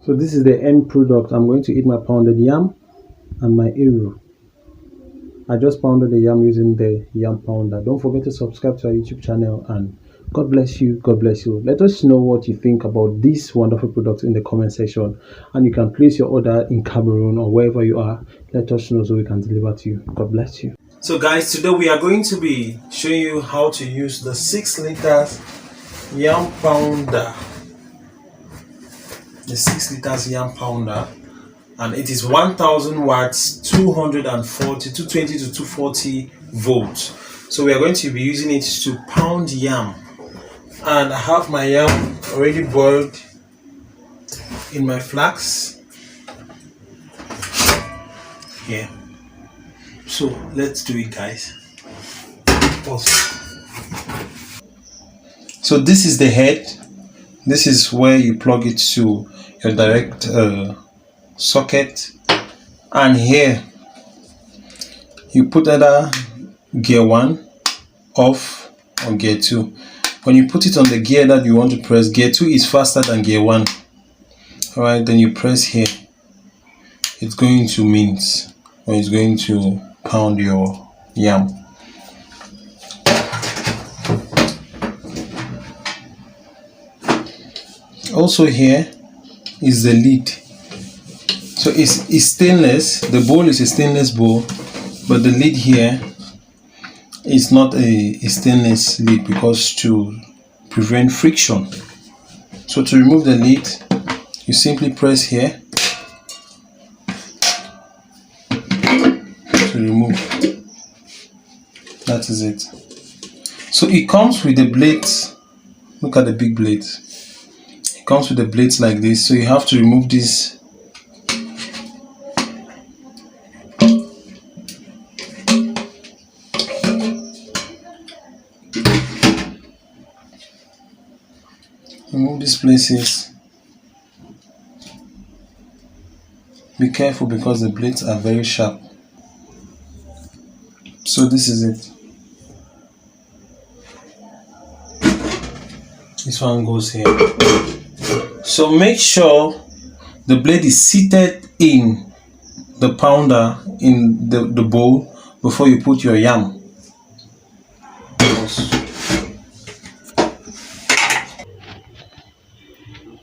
So this is the end product. I'm going to eat my pounded yam and my eru. I just pounded the yam using the yam pounder. Don't forget to subscribe to our YouTube channel, and God bless you. God bless you. Let us know what you think about this wonderful product in the comment section, and you can place your order in Cameroon or wherever you are. Let us know so we can deliver to you. God bless you. So guys, today we are going to be showing you how to use the 6 liters yam pounder. The 6 liters yam pounder, and it is 1000 watts, 220 to 240 volts. So we are going to be using it to pound yam, and I have my yam already boiled in my flask here. So let's do it, guys. Pause. So this is the head. This is where you plug it to your direct socket, and here you put either gear 1 off or gear 2. When you put it on the gear that you want to press, gear 2 is faster than gear 1. Alright, then you press here. It's going to mince, or it's going to pound your yam. Also here is the lid. So it's stainless. The bowl is a stainless bowl, but the lid here is not a stainless lid because to prevent friction. So to remove the lid, you simply press here to remove. That is it. So it comes with the blades. Look at the big blades. It comes with the blades like this. So you have to remove this. Remove these places. Be careful because the blades are very sharp. So this is it. This one goes here. So make sure the blade is seated in the pounder, in the bowl, before you put your yam.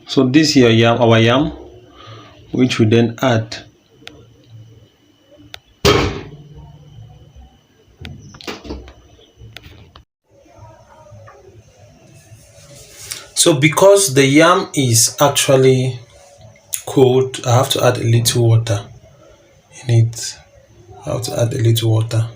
So this here yam, our yam, which we then add. So because the yam is actually cold, I have to add a little water in it. I have to add a little water.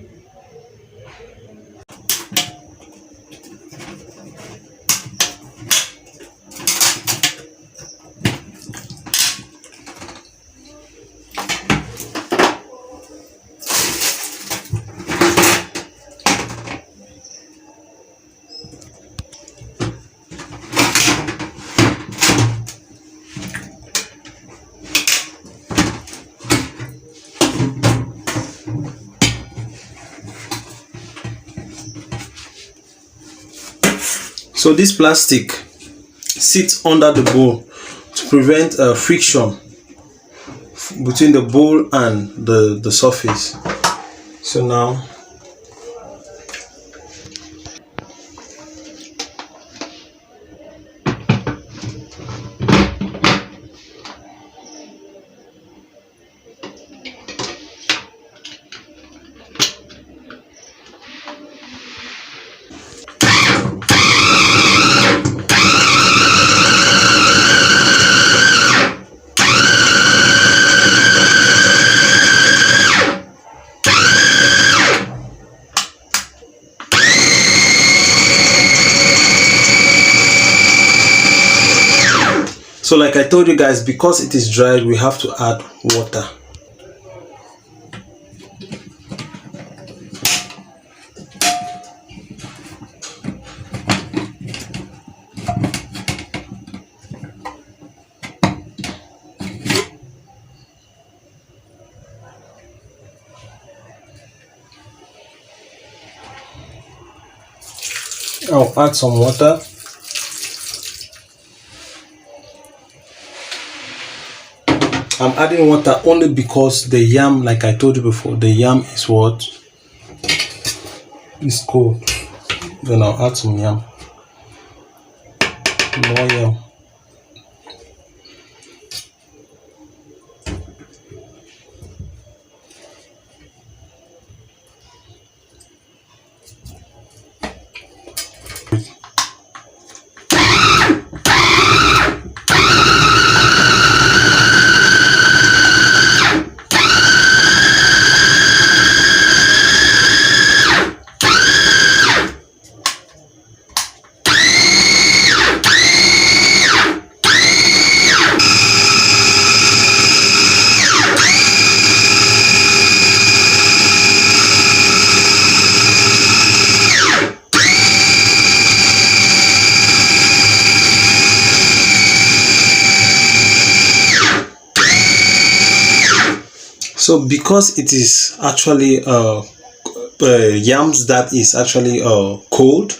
So this plastic sits under the bowl to prevent friction between the bowl and the surface. So now So like I told you guys, because it is dried, we have to add water. I'll add some water. I'm adding water only because the yam, like I told you before, the yam is what? It's cold. Then I'll add some yam. More yam. So because it is actually yams that is actually cold,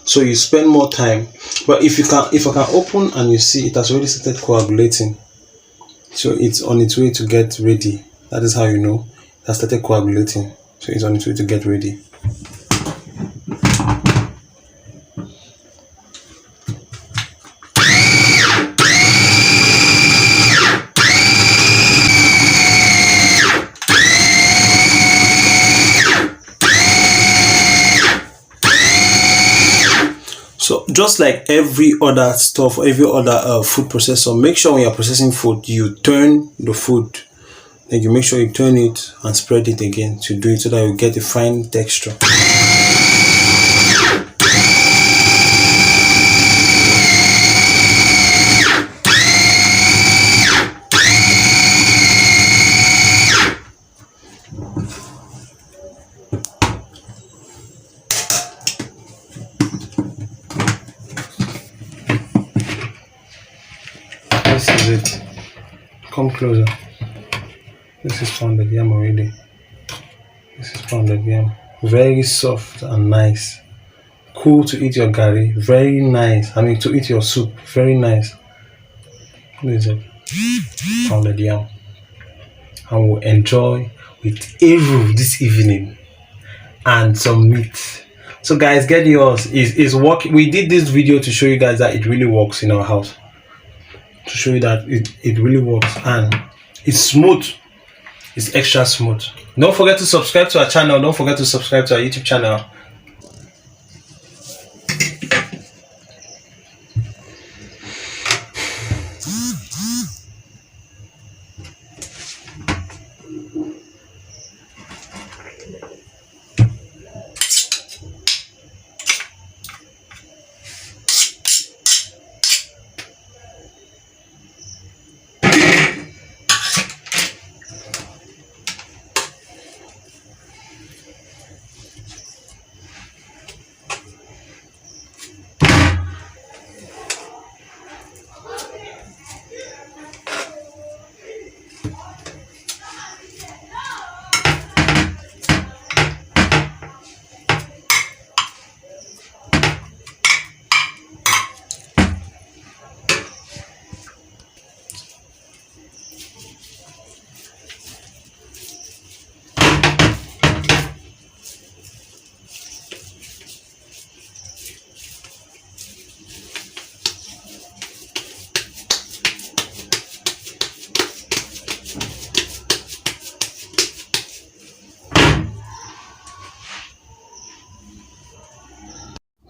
so you spend more time. But if I can open and you see it has already started coagulating, so it's on its way to get ready. That is how you know it has started coagulating. So it's on its way to get ready. So just like every other stuff, every other food processor, make sure when you're processing food, you turn the food. Then you make sure you turn it and spread it again to do it so that you get a fine texture. This is it. Come closer. This is pounded yam already. This is pounded yam. Very soft and nice. Cool to eat your garri. Very nice. I mean, to eat your soup. Very nice. What is it? Pounded yam. And we'll enjoy with eru this evening and some meat. So guys, get yours. Is working. We did this video to show you guys that it really works in our house. To show you that it really works and it's smooth. It's extra smooth. Don't forget to subscribe to our channel. Don't forget to subscribe to our YouTube channel.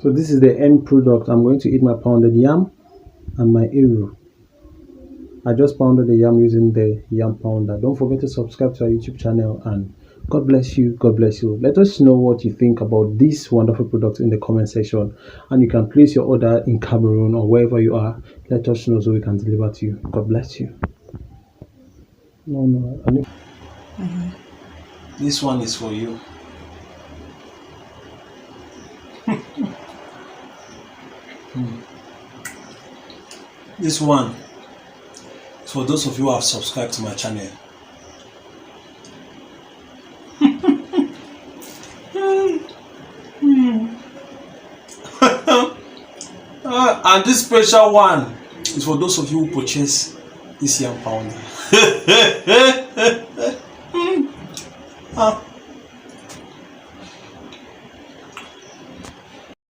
So this is the end product. I'm going to eat my pounded yam and my eru. I just pounded the yam using the yam pounder. Don't forget to subscribe to our YouTube channel and God bless you. God bless you. Let us know what you think about this wonderful product in the comment section, and you can place your order in Cameroon or wherever you are. Let us know so we can deliver to you. God bless you. This one is for you. This one is for those of you who have subscribed to my channel. And this special one is for those of you who purchase this yam pounder. Ah.